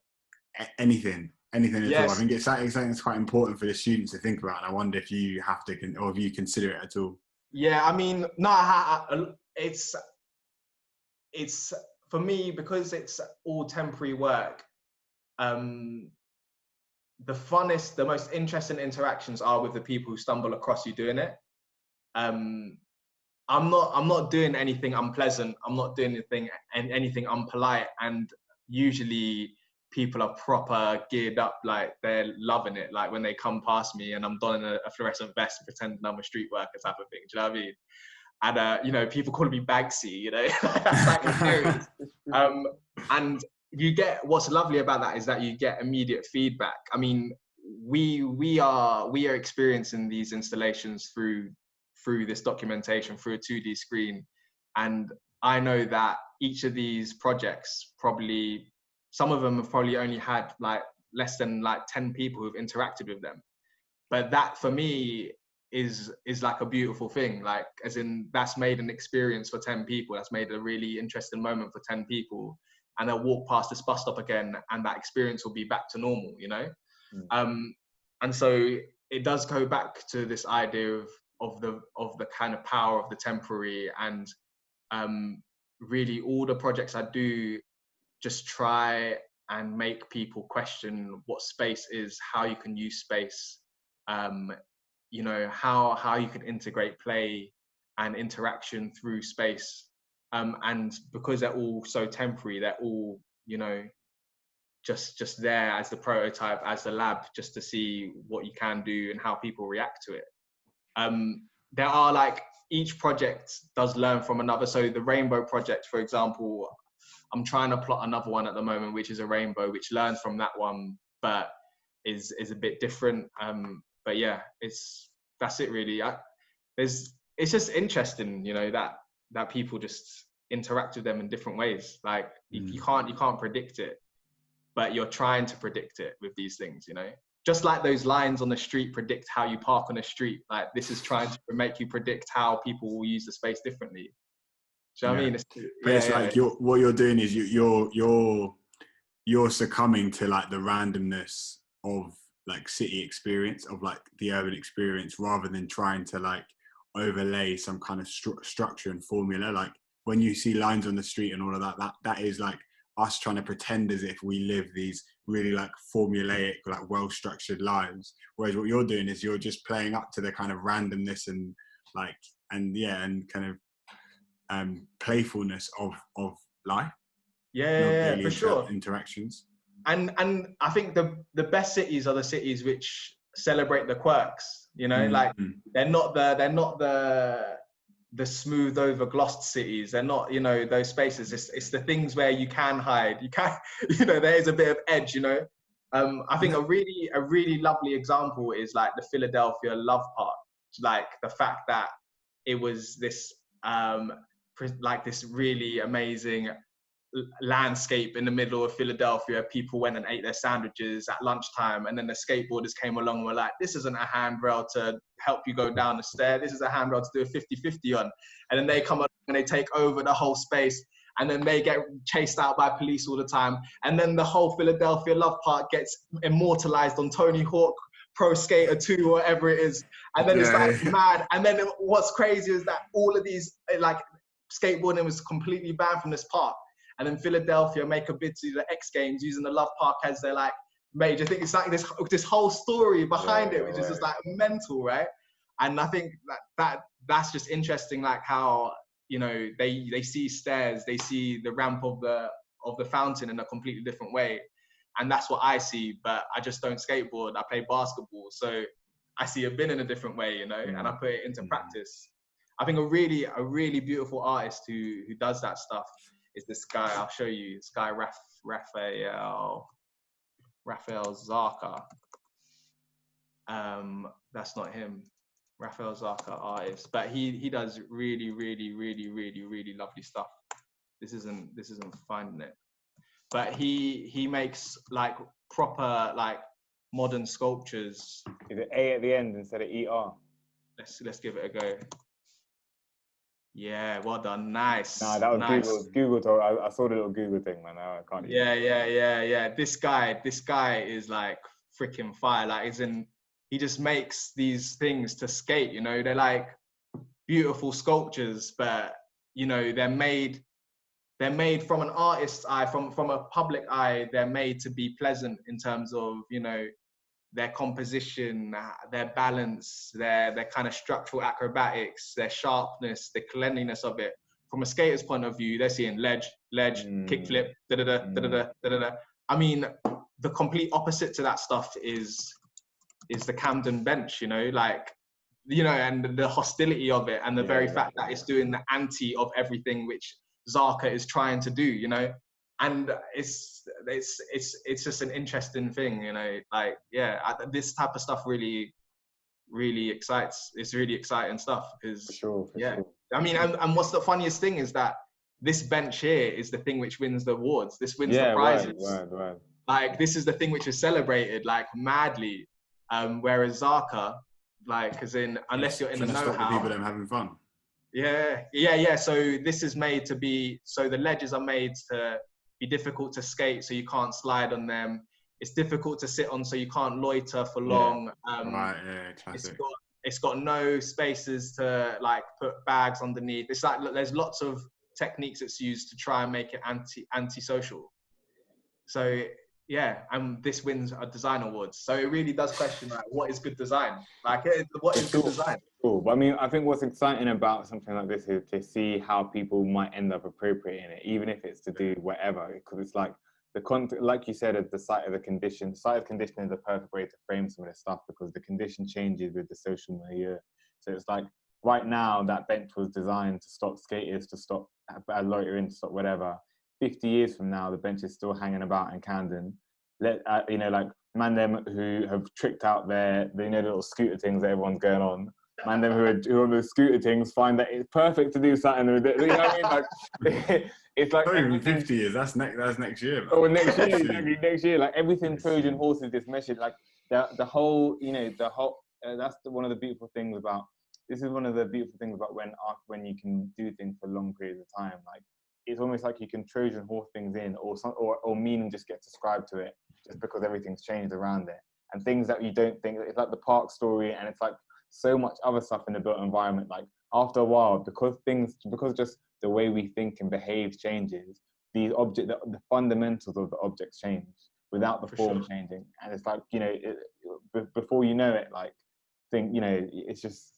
anything at all. I Yes. think it's something that's quite important for the students to think about. And I wonder if you have to, or if you consider it at all. Yeah, I mean, no, it's for me, because it's all temporary work. The funnest, the most interesting interactions are with the people who stumble across you doing it. I'm not doing anything unpleasant. I'm not doing anything unpolite. And usually people are proper geared up, like they're loving it. Like when they come past me and I'm donning a fluorescent vest pretending I'm a street worker type of thing. Do you know what I mean? And, you know, people calling me Bagsy, you know, that's like hilarious. And you get, what's lovely about that is that you get immediate feedback. I mean, we are experiencing these installations through this documentation, through a 2D screen. And I know that each of these projects, probably, some of them have probably only had like less than like 10 people who've interacted with them. But that for me is like a beautiful thing. Like, as in, that's made an experience for 10 people. That's made a really interesting moment for 10 people. And they'll walk past this bus stop again and that experience will be back to normal, you know? And so it does go back to this idea of the kind of power of the temporary. And really all the projects I do just try and make people question what space is, how you can use space, you know, how you can integrate play and interaction through space. And because they're all so temporary, they're all, you know, just there as the prototype, as the lab, just to see what you can do and how people react to it. There are, like, each project does learn from another. So the Rainbow project, for example, I'm trying to plot another one at the moment, which is a rainbow, which learns from that one, but is a bit different. But yeah, that's it really. It's just interesting, you know, that people just interact with them in different ways. Like you can't predict it, but you're trying to predict it with these things, you know. Just like those lines on the street predict how you park on a street. Like, this is trying to make you predict how people will use the space differently. Do you know what I mean? It's like what you're doing is you're succumbing to like the randomness of like city experience, of like the urban experience, rather than trying to like overlay some kind of structure and formula. Like when you see lines on the street and all of that is like us trying to pretend as if we live these really like formulaic, like well-structured lives. Whereas what you're doing is you're just playing up to the kind of randomness and like, and kind of playfulness of life. Yeah, for sure. Interactions. And I think the best cities are the cities which celebrate the quirks, you know. Like they're not the smooth over glossed cities. They're not, you know, those spaces. It's the things where you can hide, you can, you know, there is a bit of edge, you know. I think a really lovely example is like the Philadelphia Love Park. Like the fact that it was this like this really amazing landscape in the middle of Philadelphia. People went and ate their sandwiches at lunchtime, and then the skateboarders came along and were like, this isn't a handrail to help you go down the stair, this is a handrail to do a 50-50 on. And then they come up and they take over the whole space, and then they get chased out by police all the time. And then the whole Philadelphia Love Park gets immortalized on Tony Hawk Pro Skater 2 or whatever it is. And then it's like mad. And then what's crazy is that all of these, like, skateboarding was completely banned from this park. And then Philadelphia make a bid to the X Games using the Love Park as their like major thing. It's like this whole story behind it, which is just like mental, right? And I think that's just interesting, like how, you know, they see stairs, they see the ramp of the fountain in a completely different way. And that's what I see, but I just don't skateboard. I play basketball, so I see a bin in a different way, you know, and I put it into practice. I think a really beautiful artist who does that stuff is this guy. I'll show you. This guy, Raphael Zarka. That's not him. Raphael Zarka, artist, but he does really lovely stuff. This isn't finding it, but he makes like proper like modern sculptures. Is it A at the end instead of ER? Let's give it a go. Yeah, well done. Nice. Nah, that was Nice. Google talk. I saw the little Google thing, man. I can't even. Yeah. This guy is like freaking fire. Like, he just makes these things to skate, you know, they're like beautiful sculptures, but you know, they're made from an artist's eye, from a public eye, they're made to be pleasant in terms of, you know, their composition, their balance, their kind of structural acrobatics, their sharpness, the cleanliness of it. From a skater's point of view, they're seeing ledge, kickflip, da-da-da. I mean, the complete opposite to that stuff is the Camden bench, you know, like, you know, and the hostility of it, and the very fact that it's doing the anti of everything which Zarka is trying to do, you know. And it's just an interesting thing, you know, like, this type of stuff really excites. It's really exciting stuff, because For sure. I mean, and what's the funniest thing is that this bench here is the thing which wins the awards. This wins the prizes. Right. Like, this is the thing which is celebrated like madly, whereas Zarka, like, as in, unless you're in the know-how, stop the people them having fun. Yeah. So this is made to be, so the ledges are made to be difficult to skate, so you can't slide on them. It's difficult to sit on, so you can't loiter for long. Classic. It's got no spaces to like put bags underneath. It's like, there's lots of techniques that's used to try and make it anti-social. So yeah, and this wins a design awards. So it really does question, like, what is good design? Like, what is good design? Cool. But I mean, I think what's exciting about something like this is to see how people might end up appropriating it, even if it's to do whatever, because it's like like you said, at the site of the condition. Site of condition is the perfect way to frame some of this stuff, because the condition changes with the social milieu. So it's like, right now, that bench was designed to stop skaters, to stop loitering, to stop whatever. 50 years from now, the bench is still hanging about in Camden. You know, like, man them who have tricked out their, you know, the little scooter things that everyone's going on. Man them who are on the scooter things find that it's perfect to do something with it. You know what I mean? Like, it's like, not even 50 years. That's next year. Man. Oh, next year, exactly. Next year, like, everything Trojan horses this message. Like, the whole, you know, that's one of the beautiful things about. This is one of the beautiful things about when you can do things for long periods of time. Like, it's almost like you can Trojan horse things in, or meaning just gets ascribed to it, just because everything's changed around it, and things that you don't think. It's like the park story, and it's like so much other stuff in the built environment. Like, after a while, because just the way we think and behave changes, the fundamentals of the objects change without the form changing. And it's like, you know, before you know it, like, you know, it's just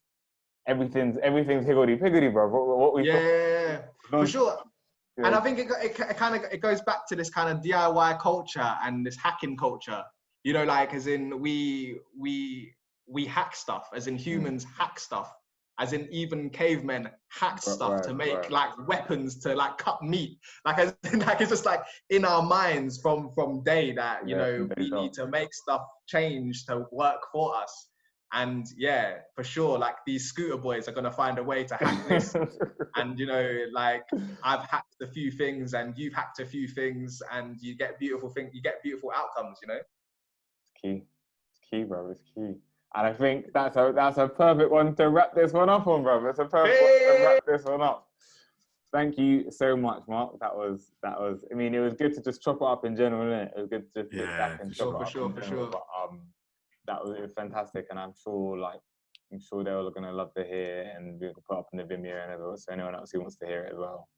everything's higgledy-piggledy, bro. For sure. And I think it goes back to this kind of DIY culture and this hacking culture, you know, like, as in we hack stuff, as in humans hack stuff, as in even cavemen hacked stuff to make like weapons to like cut meat, like, as in, like, it's just like in our minds from day that, you know, we need to make stuff change to work for us. And yeah, for sure, like, these scooter boys are gonna find a way to hack this. And, you know, like, I've hacked a few things, and you've hacked a few things, and you get beautiful outcomes, you know. It's key, bro. It's key. And I think that's a perfect one to wrap this one up on, bro. That's a perfect one to wrap this one up. Thank you so much, Mark. That was. I mean, it was good to just chop it up in general, innit? It was good to just sit back and chop it up. For sure. But it was fantastic, and I'm sure they're all gonna love to hear, and we can put up in the Vimeo and everything, so anyone else who wants to hear it as well.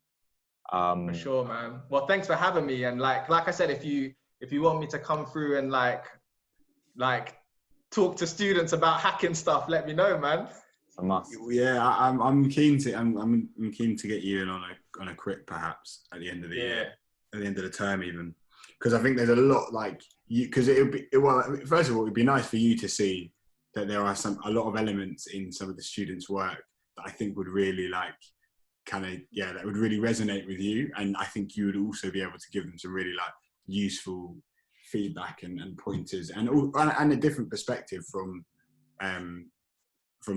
For sure, man. Well, thanks for having me. And like I said, if you want me to come through and like talk to students about hacking stuff, let me know, man. It's a must. Yeah, I'm keen to get you in on a crit, perhaps at the end of the year, at the end of the term even, because I think there's a lot, like, because first of all, it'd be nice for you to see that there are a lot of elements in some of the students' work that I think would really that would really resonate with you, and I think you would also be able to give them some really like useful feedback and pointers, and a different perspective from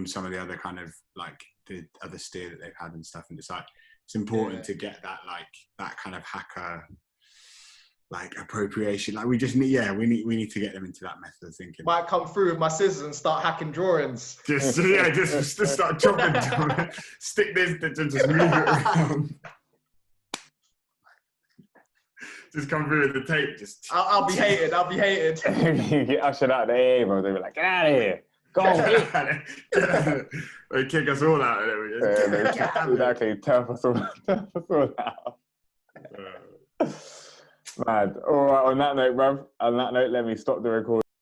some of the other kind of like the other steer that they've had and stuff. And it's like, it's important to get that, like, that kind of hacker like appropriation. Like we need to get them into that method of thinking. Might come through with my scissors and start hacking drawings. Just start chopping, stick this, just move it around. Just come through with the tape. I'll be hated. Get ushered out the AA, bro. They were like, get out of here. Go on, They kick us all out of there. Exactly. Turf us all out. Mad. All right, on that note, bruv. On that note, let me stop the recording.